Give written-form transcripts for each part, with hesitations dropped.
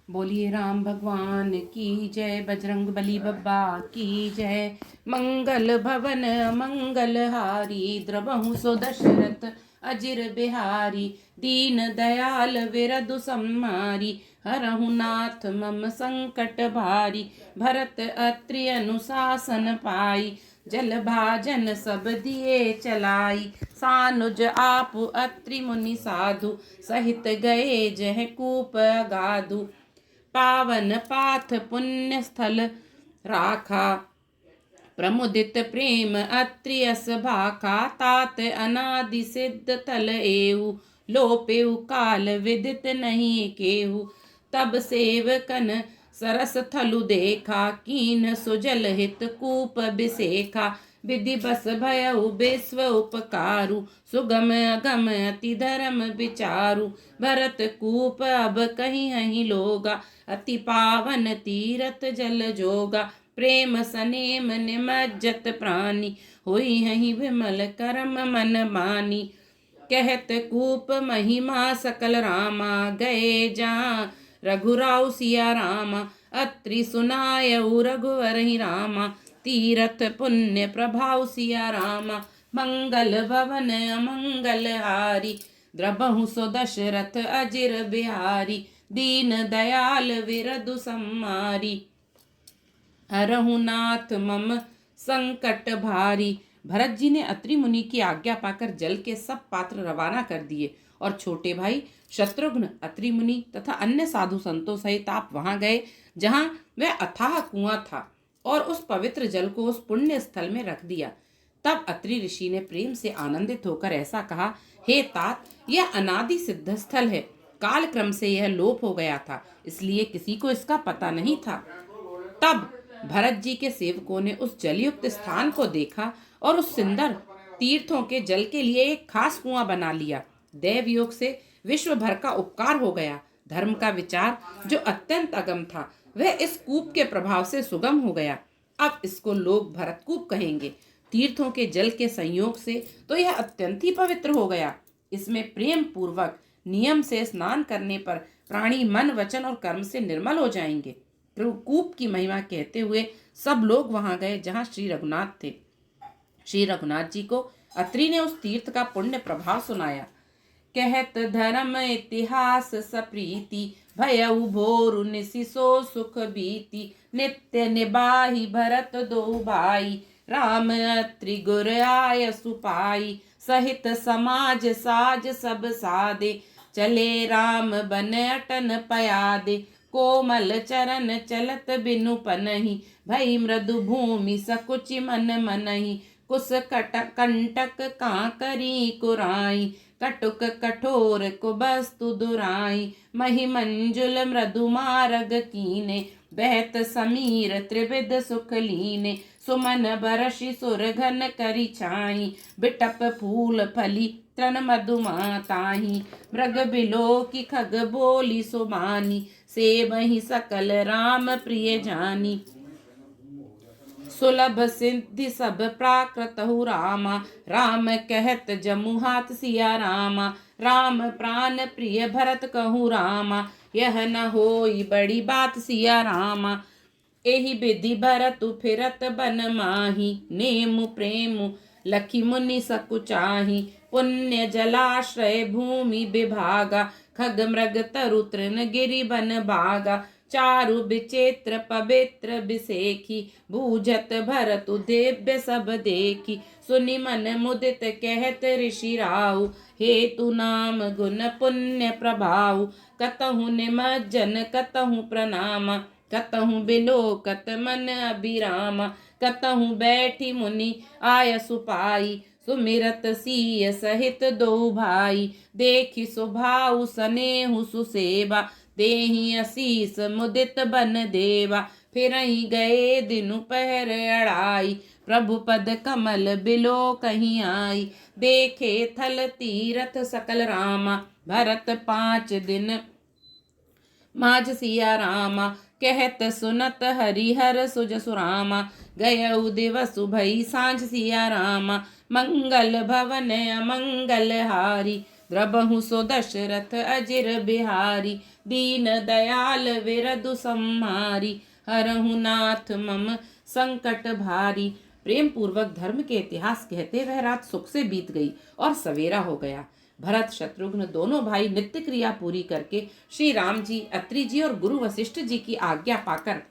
बोलिए राम भगवान की जय, बजरंग बली बब्बा की जय। मंगल भवन मंगल हारी, द्रवहु सो दशरथ अजिर बिहारी। दीन दयाल विरधु सम्मारी, हरहु नाथ मम संकट भारी। भरत अत्रि अनुशासन पाई, जल भाजन सब दिए चलाई। सानुज आपु अत्रि मुनि साधु, सहित गए जह कूप अगाधु। पावन पाथ पुण्य स्थल राखा, प्रमुदित प्रेम अत्रि अस भाखा। तात अनादि सिद्ध तल एहु, लोपेउ काल विदित नहीं केहू। तब सेवकन सरस थलु देखा, कीन सुजल हित कूप बिसेखा। विधि बस भयउ विश्व उपकारु, सुगम अगम अति धर्म विचारु। भरत कूप अब कहीं हहीं लोगा, अति पावन तीरथ जल जोगा। प्रेम सनेम निमज्जत प्राणी, हुई हहीं विमल करम मन मानी। कहत कूप महिमा सकल रामा, गए जहाँ रघुराव सिया रामा। अत्रि सुनायउ रघुवर ही रामा, तीरथ पुण्य प्रभाव सिया रामा। मंगल भवन अमंगल हारी, द्रबहु सो दशरथ अजिर बिहारी। दीन दयाल विरधु सम्मारी, हरहु नाथ मम संकट भारी। भरत जी ने अत्रि मुनि की आज्ञा पाकर जल के सब पात्र रवाना कर दिए और छोटे भाई शत्रुघ्न, अत्रि मुनि तथा अन्य साधु संतों सहित आप वहां गए जहां वह अथाह कुआं था, और उस पवित्र जल को उस पुण्य स्थल में रख दिया। तब अत्रि ऋषि ने प्रेम से आनंदित होकर ऐसा कहा, हे तात, यह अनादि सिद्ध स्थल है। काल क्रम से यह लोप हो गया था, इसलिए किसी को इसका पता नहीं था। तब भरत जी के सेवकों ने उस जलयुक्त स्थान को देखा और उस सुंदर तीर्थों के जल के लिए एक खास कुआं बना लिया। देव योग से विश्व भर का उपकार हो गया। धर्म का विचार जो अत्यंत अगम था, वह इस कूप के प्रभाव से सुगम हो गया। अब इसको लोग भरतकूप कहेंगे। तीर्थों के जल के संयोग से तो यह अत्यंत ही पवित्र हो गया। इसमें प्रेम पूर्वक नियम से स्नान करने पर प्राणी मन वचन और कर्म से निर्मल हो जाएंगे। कूप की महिमा कहते हुए सब लोग वहां गए जहां श्री रघुनाथ थे। श्री रघुनाथ जी को अत्रि ने उस तीर्थ का पुण्य प्रभाव सुनाया। कहत धर्म इतिहास सप्रीति, भयउ भोरु निसिसो सुख बीति। नित्य निबाहि भरत दो भाई, राम अत्रि गुर आय सुपाई। सहित समाज साज सब सादे, चले राम बन अटन पयादे। कोमल चरण चलत बिनु पनहि, भई मृदु भूमि सकुचि मन मनहि। कुस कंटक कांकरी कुराई, कटुक कठोर कुबस्तु दुराई। मही मंजुल मृदु मारग कीने, बहत समीर त्रिविध सुख लीने। सुमन बरषि सुर घन करि छाई, बिटप फूल फली तृण मधुमाताही। मृग बिलो की खग बोली सुबानी, सेबहि सकल राम प्रिय जानी। सुलभ सिद्धि सब प्राकृतहु रामा, राम कहत जमु हाथ सिया रामा। राम प्राण प्रिय भरत कहु रामा, यह न होई बड़ी बात सिया रामा। एहि विधि भरतु फिरत बन माही, नेमु प्रेमु लखि मुनि सकुचाही। पुण्य जलाश्रय भूमि विभागा, खग मृग तरु तृण गिरि बन बागा। चारु विचित्र पवित्र बिसेखी, बूझत भरतु दिव्य सब देखी। सुनि मन मुदित कहत ऋषि राहु, हेतु नाम गुण पुण्य प्रभाव। कतहु निमज्जन कतहु प्रणामा, कतहु बिलोकत मन अभिरामा। कतहु बैठी मुनि आय सुपाई, सुमिरत सीय सहित दो भाई। देखि सुभाउ सनेहु सुसेवा, देहि असीस मुदित बन देवा। फिर ही गए दिनु पहर अड़ाई, प्रभु पद कमल बिलो कहीं आई। देखे थल तीरथ सकल रामा, भरत 5 दिन माझ सिया रामा। कहत सुनत हरिहर सुज सुरामा, गयउ दिवसु भई सांझ सिया रामा। मंगल भवन अमंगल हारी, द्रबहु सो दशरथ अजिर बिहारी, दीन दयाल विरधु सम्हारी, हरहु नाथ मम संकट भारी। प्रेम पूर्वक धर्म के इतिहास कहते वह रात सुख से बीत गई और सवेरा हो गया। भरत शत्रुघ्न दोनों भाई नित्य क्रिया पूरी करके श्री राम जी, अत्रि जी और गुरु वशिष्ठ जी की आज्ञा पाकर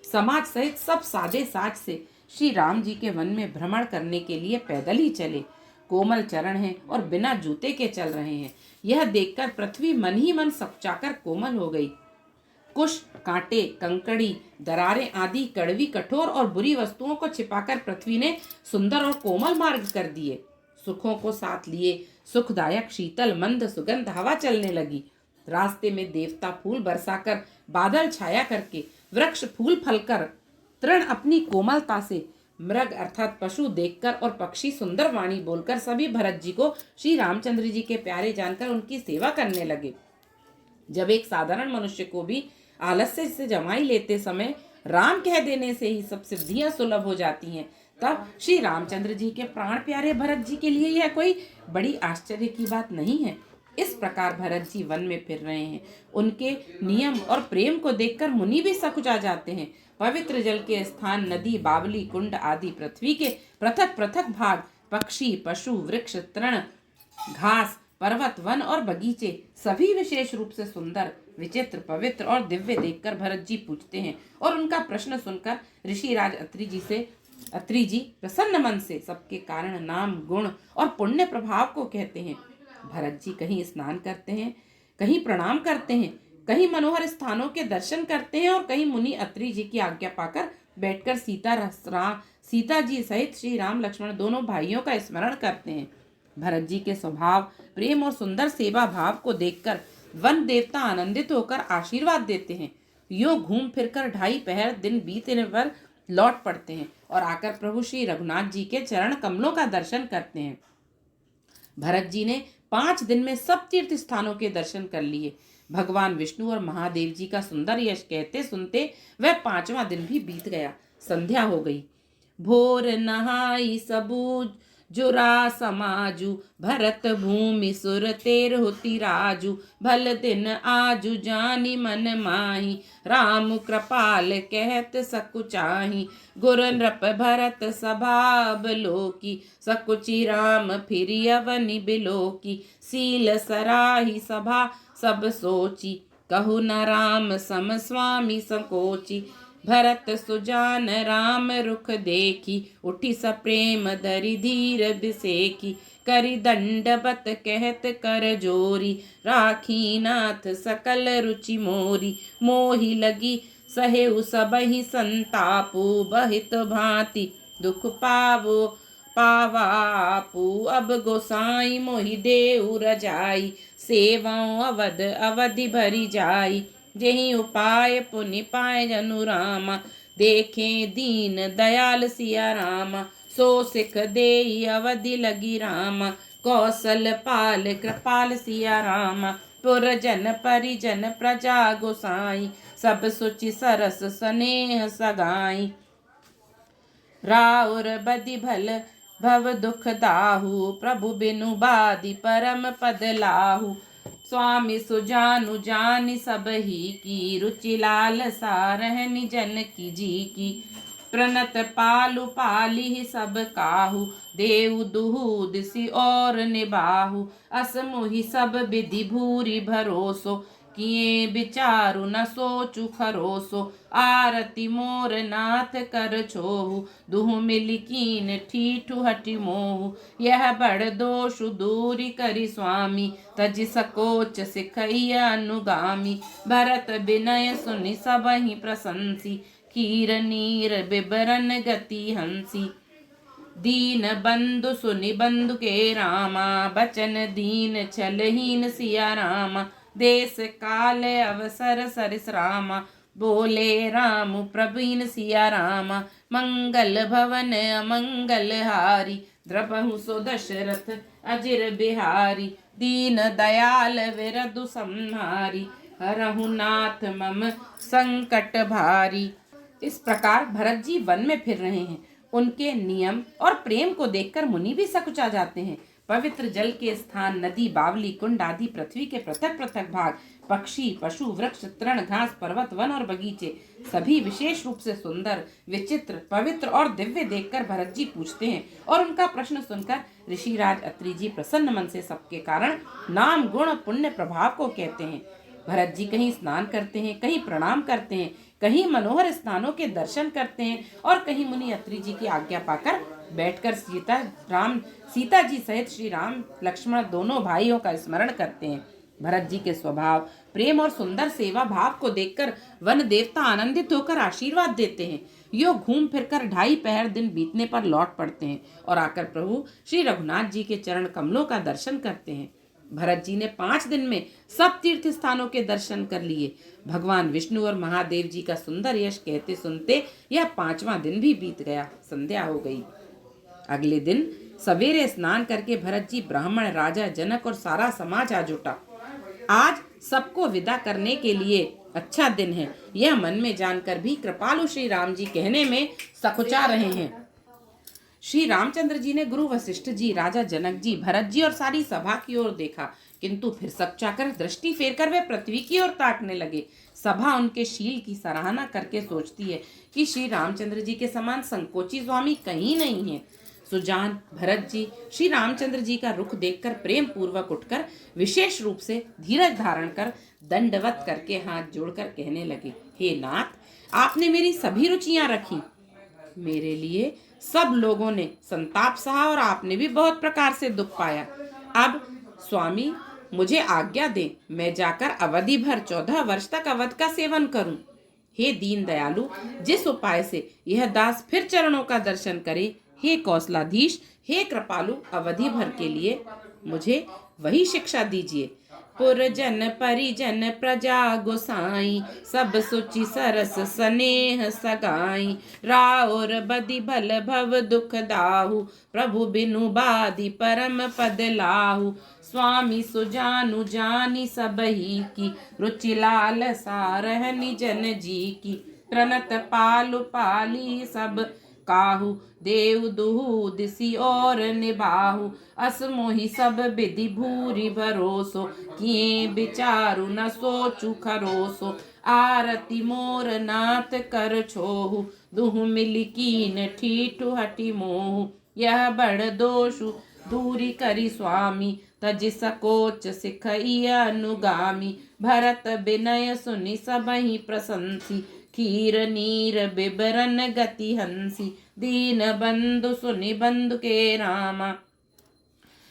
समाज सहित सब साजे साज से श्री राम जी के वन में भ्रमण करने के लिए पैदल ही चले। कोमल चरण हैं और बिना जूते के चल रहे हैं। यह देखकर पृथ्वी मन ही मन सकुचाकर कोमल हो गई। कुश, कांटे, कंकड़ी, दरारें आदि कड़वी, कठोर और बुरी वस्तुओं को छिपाकर पृथ्वी ने सुंदर और कोमल मार्ग कर दिए। सुखों को साथ लिए सुखदायक शीतल मंद सुगंध हवा चलने लगी। रास्ते में देवता फूल बरसाकर, बादल छाया करके, वृक्ष फूल फलकर, तृण अपनी कोमलता से, मृग अर्थात पशु देखकर और पक्षी सुंदर वाणी बोलकर सभी भरत जी को श्री रामचंद्र जी के प्यारे जानकर उनकी सेवा करने लगे। जब एक साधारण मनुष्य को भी आलस्य से जमाई लेते समय राम कह देने से ही सब सिद्धियां सुलभ हो जाती हैं, तब श्री रामचंद्र जी के प्राण प्यारे भरत जी के लिए यह कोई बड़ी आश्चर्य की बात नहीं है। इस प्रकार भरत जी वन में फिर रहे हैं। उनके नियम और प्रेम को देखकर मुनि भी सकुचा जाते हैं। पवित्र जल के स्थान, नदी, बावली, कुंड आदि पृथ्वी के पृथक पृथक भाग, पक्षी, पशु, वृक्ष, तृण, घास, पर्वत, वन और बगीचे सभी विशेष रूप से सुंदर, विचित्र, पवित्र और दिव्य देखकर भरत जी पूछते हैं और उनका प्रश्न सुनकर ऋषिराज अत्रि जी प्रसन्न मन से सबके कारण, नाम, गुण और पुण्य प्रभाव को कहते हैं। भरत जी कहीं स्नान करते हैं, कहीं प्रणाम करते हैं, कहीं मनोहर स्थानों के दर्शन करते हैं और कहीं मुनि अत्रि जी की आज्ञा पाकर बैठकर सीता जी सहित श्री राम लक्ष्मण दोनों भाइयों का स्मरण करते हैं। भरत जी के स्वभाव, प्रेम और सुंदर सेवा भाव को देखकर वन देवता आनंदित होकर आशीर्वाद देते हैं। यूं घूम फिरकर 2.5 पहर दिन बीतने पर लौट पड़ते हैं और आकर प्रभु श्री रघुनाथ जी के चरण कमलों का दर्शन करते हैं। भरत जी ने 5 दिन में सब तीर्थ स्थानों के दर्शन कर लिए। भगवान विष्णु और महादेव जी का सुंदर यश कहते सुनते वह 5वां दिन भी बीत गया। संध्या हो गई। भोर नहाई सबूज जुरा समाजू, भरत भूमि सुर तेर होती राजू, भल दिन आजू जानी मन माही, राम कृपाल कहत सकुचाही, गुर नृप भरत सभा बलोकी, सकुचि राम फिरि अवनि बिलोकी, सील सराही सभा सब सोची, कहु न राम सम स्वामी संकोची, भरत सुजान राम रुख देखी, उठी सप्रेम धरि धीर बिसेकी, करि दंडबत कहत कर जोरी, राखी नाथ सकल रुचि मोरी, मोहि लगी सहेउ सबहि संतापु, बहित भांति दुख पावापु, अब गोसाई मोहि देउ रजाई, सेवाओं अवध अवधि भरी जाई, जेहि उपाय पुनि पाए जनु रामा, देखें दीन दयाल सिया रामा, सो सिख देई अवधि लगी रामा, कौशल पाल कृपाल सिया रामा, पुरजन परिजन प्रजा गोसाई, सब सुचि सरस स्नेह सगाई, राउर बदि भल भव दुख दाहु, प्रभु बिनु बादि परम पद लाहु, स्वामी सुजानु जानि सब ही की, रुचि लाल सारहनि जन की जी की, प्रणत पालु पाली सब काहू, देव दुहु दिसि और निबाहु, अस मोहि सब विधि भूरि भरोसो, किए विचारु न सोचु खरोसो, आरती मोर नाथ कर छोहु, दुहु मिलि कीन ठीठु हठि मोहु, यह बड़ दोषु दूरी करि स्वामी, तजि सकोच सिखैय अनुगामी, भरत विनय सुनि सबहि प्रशंसी, कीर नीर बिबरन गति हंसी, दीन बंधु सुनि बंधु के रामा, बचन दीन छलहीन सिया रामा, देश काल अवसर सरिस रामा, बोले राम प्रवीण सिया रामा, मंगल भवन अमंगल हारी, द्रबहु सो दशरथ अजिर बिहारी, दीन दयाल विरधु सम्हारी, हरहु नाथ मम संकट भारी। इस प्रकार भरत जी वन में फिर रहे हैं। उनके नियम और प्रेम को देखकर मुनि भी सकुचा जाते हैं। पवित्र जल के स्थान, नदी, बावली, कुंड आदि पृथ्वी के पृथक पृथक भाग, पक्षी, पशु, वृक्ष, तृण, घास, पर्वत, वन और बगीचे सभी विशेष रूप से सुंदर, विचित्र, पवित्र और दिव्य देखकर भरत जी पूछते हैं, और उनका प्रश्न सुनकर ऋषिराज अत्रि जी प्रसन्न मन से सबके कारण नाम, गुण, पुण्य, प्रभाव को कहते हैं। भरत जी कहीं स्नान करते हैं, कहीं प्रणाम करते हैं, कहीं मनोहर स्थानों के दर्शन करते हैं और कहीं मुनि अत्रि जी की आज्ञा पाकर बैठकर सीता जी सहित श्री राम लक्ष्मण दोनों भाइयों का स्मरण करते हैं। भरत जी के स्वभाव, प्रेम और सुंदर सेवा भाव को देखकर वन देवता आनंदित होकर आशीर्वाद देते हैं। यो घूम फिरकर 2.5 पहर दिन बीतने पर लौट पड़ते हैं और आकर प्रभु श्री रघुनाथ जी के चरण कमलों का दर्शन करते हैं। भरत जी ने 5 दिन में सब तीर्थ स्थानों के दर्शन कर लिए। भगवान विष्णु और महादेव जी का सुंदर यश कहते सुनते यह 5वां दिन भी बीत गया। संध्या हो गई। अगले दिन सवेरे स्नान करके भरत जी, ब्राह्मण, राजा जनक और सारा समाज आ जुटा। आज सबको विदा करने के लिए अच्छा दिन है, यह मन में जानकर भी कृपालु श्री राम जी कहने में सकुचा रहे हैं। श्री रामचंद्र जी ने गुरु वशिष्ठ जी, राजा जनक जी, भरत जी और सारी सभा की ओर देखा, किंतु फिर सकुचाकर दृष्टि फेरकर वे पृथ्वी की ओर ताकने लगे। सभा उनके शील की सराहना करके सोचती है कि श्री रामचंद्र जी के समान संकोची स्वामी कहीं नहीं है। सुजान भरत जी श्री रामचंद्र जी का रुख देखकर प्रेम पूर्वक उठकर विशेष रूप से धीरज धारण कर दंडवत करके हाथ जोड़कर कहने लगे, हे नाथ, आपने मेरी सभी रुचियां रखी। मेरे लिए सब लोगों ने संताप सहा और आपने भी बहुत प्रकार से दुख पाया। अब स्वामी मुझे आज्ञा दें, मैं जाकर अवधि भर 14 वर्ष तक अवध का सेवन करूं। हे दीन दयालु, जिस उपाय से यह दास फिर चरणों का दर्शन करे, हे कौशलाधीश, हे कृपालु, अवधि भर के लिए मुझे वही शिक्षा दीजिए। पुरजन परिजन प्रजा गोसाई, सब सुचि सरस स्नेह सगाई। राउर बदि भल भव दुख दाहु, प्रभु बिनु बाधि परम पद लाहु। स्वामी सुजानु जानी सबही की, रुचि लाल सारहनि जन जी की। प्रणत पालु पाली सब काहू, देव दुहु दिसी और निबाहु। अस मोहि सब विधि भूरि भरोसो, किए विचारु न सोचु खरोसो। आरती मोर नाथ कर छोहु, दुहु मिलि कीन ठीठु हटि मोहु। यह बड़ दोषु दूरी करी स्वामी, तजि सकोच सिखई अनुगामी। भरत विनय सुनि सबहि प्रशंसी, खीर नीर बिबरन गति हंसी। दीन बंधु सुनि बंधु के रामा,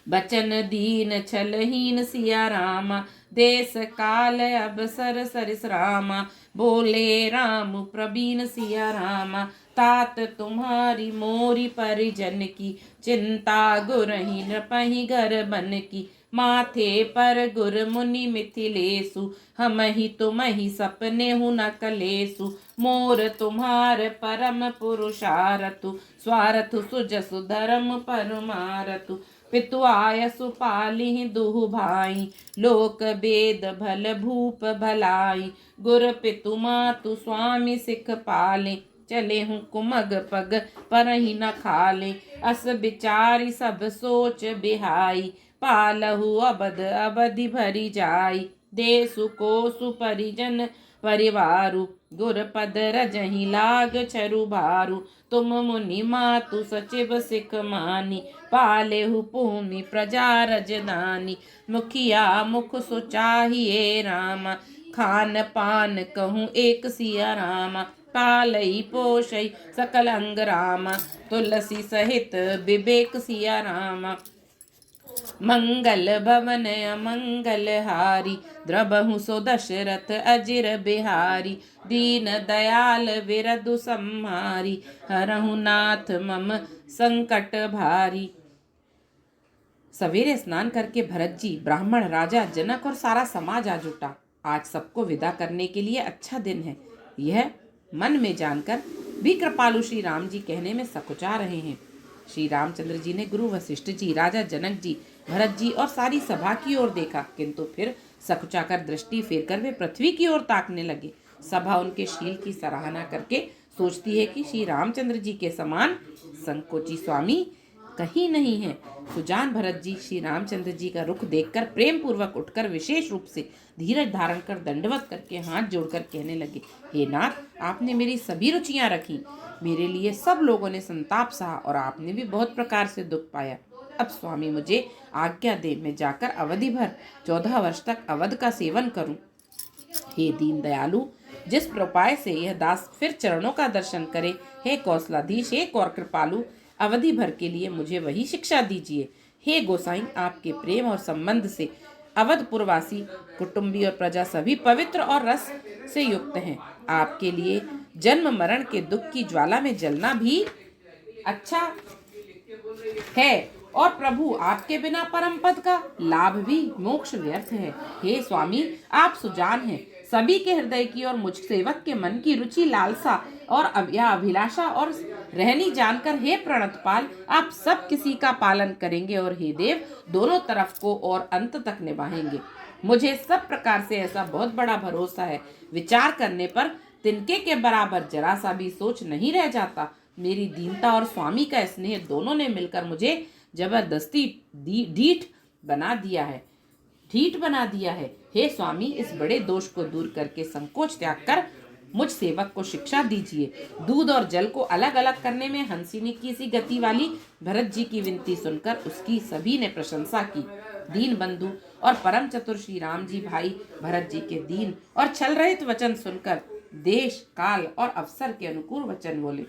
बचन दीन छलहीन सिया रामा। देश काल अवसर सरिस रामा, बोले राम प्रवीण सिया रामा। तात तुम्हारी मोरी परिजन की, चिंता गुरहि नृपहि घर बन की। माथे पर गुर मुनि मिथिलेसु, हमहि तुमहि सपने हु न कलेसु। मोर तुम्हार परम पुरुषारतु, स्वारथु सुजसु धर्म परमारतु। पितु आयसु पालिहि दुहु भाई, लोक वेद भल भूप भलाई। गुर पितु मातु स्वामी सिख पाले, चले हूँ कुमग पग परहि न खाले। अस विचारी सब सोच बिहाई, पालहु अबद अवधि भरी जाई। देसु कोसु परिजन परिवारु, गुर पद रजहि लाग छरु भारु। तुम मुनि मातु सचिव सिख मानी, पालेहु भूमि प्रजा रजदानी। मुखिया मुख सुचाहिए रामा, खान पान कहूँ एक सिया रामा। पालई पोषई सकल अंग रामा, तुलसी सहित विवेक सिया रामा। मंगल भवन अमंगल हारी, द्रबहु सो दशरथ अजिर बिहारी। दीन दयाल विरधु सम्हारी, हरहु नाथ मम संकट भारी। सवेरे स्नान करके भरत जी, ब्राह्मण, राजा जनक और सारा समाज आ जुटा। आज सबको विदा करने के लिए अच्छा दिन है, यह मन में जानकर भी कृपालु श्री राम जी कहने में सकुचा रहे हैं। श्री रामचंद्र जी ने गुरु वशिष्ठ जी, राजा जनक जी, भरत जी और सारी सभा की ओर देखा, किंतु फिर सकुचाकर दृष्टि फेरकर वे पृथ्वी की ओर ताकने लगे। सभा उनके शील की सराहना करके सोचती है कि श्री रामचंद्र जी के समान संकोची स्वामी कहीं नहीं है। सुजान भरत जी श्री रामचंद्र जी का रुख देखकर प्रेम पूर्वक उठकर विशेष रूप से धीरज धारण कर दंडवत करके हाथ जोड़कर कहने लगे, हे नाथ, आपने मेरी सभी रुचियां रखी। मेरे लिए सब लोगों ने संताप सहा और आपने भी बहुत प्रकार से दुख पाया। अब स्वामी मुझे आज्ञा दे, मैं जाकर अवधि भर 14 वर्ष तक अवध का सेवन करूं। हे दीन दयालु, जिस उपाय से यह दास फिर चरणों का दर्शन करे, हे कौशलाधीश, हे कौर कृपालु, अवधि भर के लिए मुझे वही शिक्षा दीजिए। हे गोसाई, आपके प्रेम और संबंध से अवधपुरवासी कुटुंबी और प्रजा सभी पवित्र और रस से युक्त हैं। आपके लिए जन्म मरण के दुख की ज्वाला में जलना भी अच्छा है और प्रभु आपके बिना परम पद का लाभ भी मोक्ष व्यर्थ है। हे स्वामी, आप सुजान हैं, सभी के हृदय की और मुझ सेवक के मन की रुचि, लालसा और अभिलाषा और रहनी जानकर हे प्रणतपाल, आप सब किसी का पालन करेंगे और हे देव, दोनों तरफ को और अंत तक निभाएंगे। मुझे सब प्रकार से ऐसा बहुत बड़ा भरोसा है, विचार करने पर तिनके के बराबर जरा सा भी सोच नहीं रह जाता। मेरी दीनता और स्वामी का स्नेह दोनों ने मिलकर मुझे जबरदस्ती ढीठ बना दिया है। हे स्वामी, इस बड़े दोष को दूर करके संकोच त्याग कर मुझ सेवक को शिक्षा दीजिए। दूध और जल को अलग अलग करने में हंसिनी की सी गति वाली भरत जी की विनती सुनकर उसकी सभी ने प्रशंसा की। दीन बंधु और परम चतुर श्री राम जी भाई भरत जी के दीन और छल रहित वचन सुनकर देश काल और अवसर के अनुकूल वचन बोले।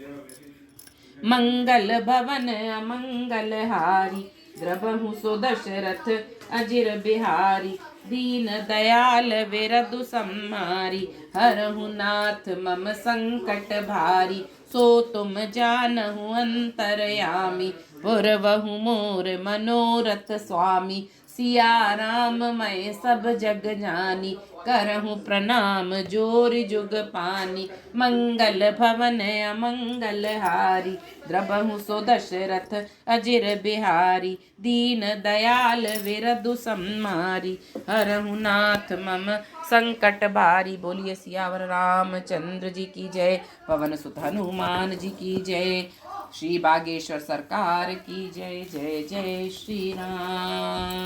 मंगल भवन अमंगल हारी, द्रबहु सो दशरथ अजिर बिहारी। दीन दयाल विरधु सम्हारी, हरहु नाथ मम संकट भारी। सो तुम जानहु अंतरयामी, पुरवहु मोर मनोरथ स्वामी। सिया राम मैं सब जग जानी, करहु प्रणाम जोर जुग पानी। मंगल भवन अमंगल हारी, द्रबहु सो दशरथ अजिर बिहारी। दीन दयाल विरधु सम्हारी, हरहु नाथ मम संकट भारी। बोलिए सियावर रामचंद्र जी की जय, पवन सुत हनुमान जी की जय, श्री बागेश्वर सरकार की जय। जय जय श्री राम।